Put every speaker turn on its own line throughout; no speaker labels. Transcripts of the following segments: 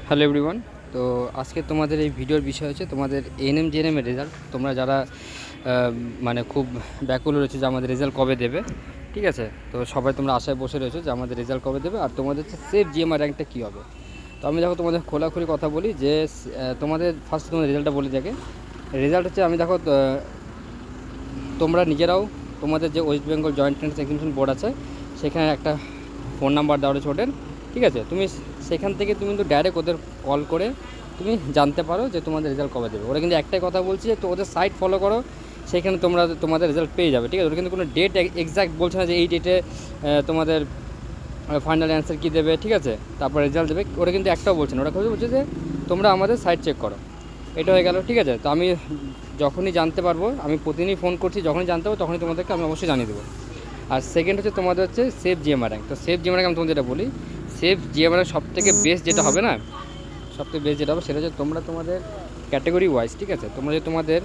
Hello everyone. তো আজকে তোমাদের এই ভিডিওর বিষয় হচ্ছে তোমাদের এএনএম জিএনএম এর রেজাল্ট। তোমরা যারা মানে খুব ব্যাকুল রয়েছে যে আমাদের রেজাল্ট কবে দেবে, ঠিক আছে? তো সবাই তোমরা আশায় বসে রয়েছো যে আমাদের রেজাল্ট কবে দেবে আর তোমাদের হচ্ছে সেফ জিএমআর র্যাঙ্কটা কী হবে। তো আমি দেখো তোমাদের খোলাখুলি কথা বলি যে তোমাদের ফার্স্ট তোমাদের রেজাল্টটা বলে থাকে। রেজাল্ট হচ্ছে আমি দেখো তোমরা নিজেরাও তোমাদের যে West Bengal joint entrance examination board আছে সেখানে একটা ফোন নাম্বার দেওয়া রয়েছে ওদের, ঠিক আছে? তুমি সেখান থেকে তুমি কিন্তু ডাইরেক্ট ওদের কল করে তুমি জানতে পারো যে তোমাদের রেজাল্ট কবে দেবে। ওরা কিন্তু একটাই কথা বলছে যে তো ওদের সাইট ফলো করো, সেখানে তোমরা তোমাদের রেজাল্ট পেয়ে যাবে, ঠিক আছে? ওরা কিন্তু কোনো ডেট এক্স্যাক্ট বলছে না যে এই ডেটে তোমাদের ফাইনাল অ্যান্সার কী দেবে, ঠিক আছে? তারপর রেজাল্ট দেবে, ওরা কিন্তু একটাও বলছে না। ওরা কথা বলছে যে তোমরা আমাদের সাইট চেক করো। এটা হয়ে গেল, ঠিক আছে? তো আমি যখনই জানতে পারবো, আমি প্রতিদিনই ফোন করছি, যখনই জানতে পারবো তখনই তোমাদেরকে আমি অবশ্যই জানিয়ে দেবো। আর সেকেন্ড হচ্ছে তোমাদের হচ্ছে সেফ জিএমআর র্যাঙ্ক। তো সেফ জিএমআর র্যাঙ্ক আমি তোমাদের যেটা বলি, সেফ জিএমআর র্যাঙ্ক সবথেকে বেস্ট যেটা হবে না, সবথেকে বেস্ট যেটা হবে সেটা হচ্ছে তোমরা তোমাদের ক্যাটাগরি ওয়াইজ, ঠিক আছে? তোমরা যে তোমাদের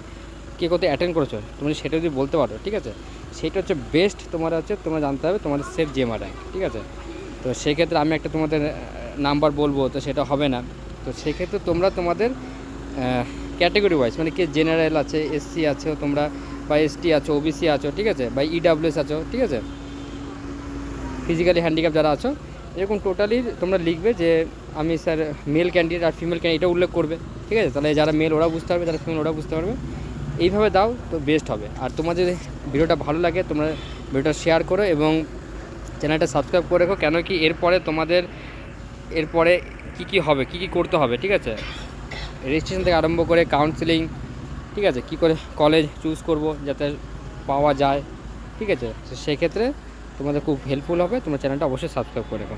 কে কোথায় অ্যাটেন্ড করেছো তোমরা সেটা যদি বলতে পারো, ঠিক আছে? সেটা হচ্ছে বেস্ট। তোমরা হচ্ছে তোমরা জানতে হবে তোমাদের সেফ জিএমআর র্যাঙ্ক, ঠিক আছে? তো সেক্ষেত্রে আমি একটা তোমাদের নাম্বার বলবো, তো সেটা হবে না। তো সেক্ষেত্রে তোমরা তোমাদের ক্যাটাগরি ওয়াইজ, মানে কি জেনারেল আছে, এসসি আছো তোমরা, বা এসটি আছো, ওবিসি আছো, ঠিক আছে? বা ইডাব্লিউএস আছো, ঠিক আছে? ফিজিক্যালি হ্যান্ডিক্যাপ যারা আছো, এরকম টোটালি তোমরা লিখবে যে আমি স্যার মেল ক্যান্ডিডেট আর ফিমেল ক্যান্ডিডেট, এটা উল্লেখ করবে, ঠিক আছে? তাহলে যারা মেল ওরা বুঝতে পারবে, যারা ফিমেল ওরা বুঝতে পারবে। এইভাবে দাও তো বেস্ট হবে। আর তোমাদের ভিডিওটা ভালো লাগে তোমরা ভিডিওটা শেয়ার করো এবং চ্যানেলটা সাবস্ক্রাইব করে রেখো। কেন কি এরপরে তোমাদের এরপরে কী হবে, কী করতে হবে, ঠিক আছে? রেজিস্ট্রেশন থেকে আরম্ভ করে কাউন্সেলিং, ঠিক আছে? কী করে কলেজ চুজ করব যাতে পাওয়া যায়, ঠিক আছে? তো সেক্ষেত্রে তোমাদের খুব হেল্পফুল হবে। তোমরা চ্যানেলটা অবশ্যই সাবস্ক্রাইব করে রাখো।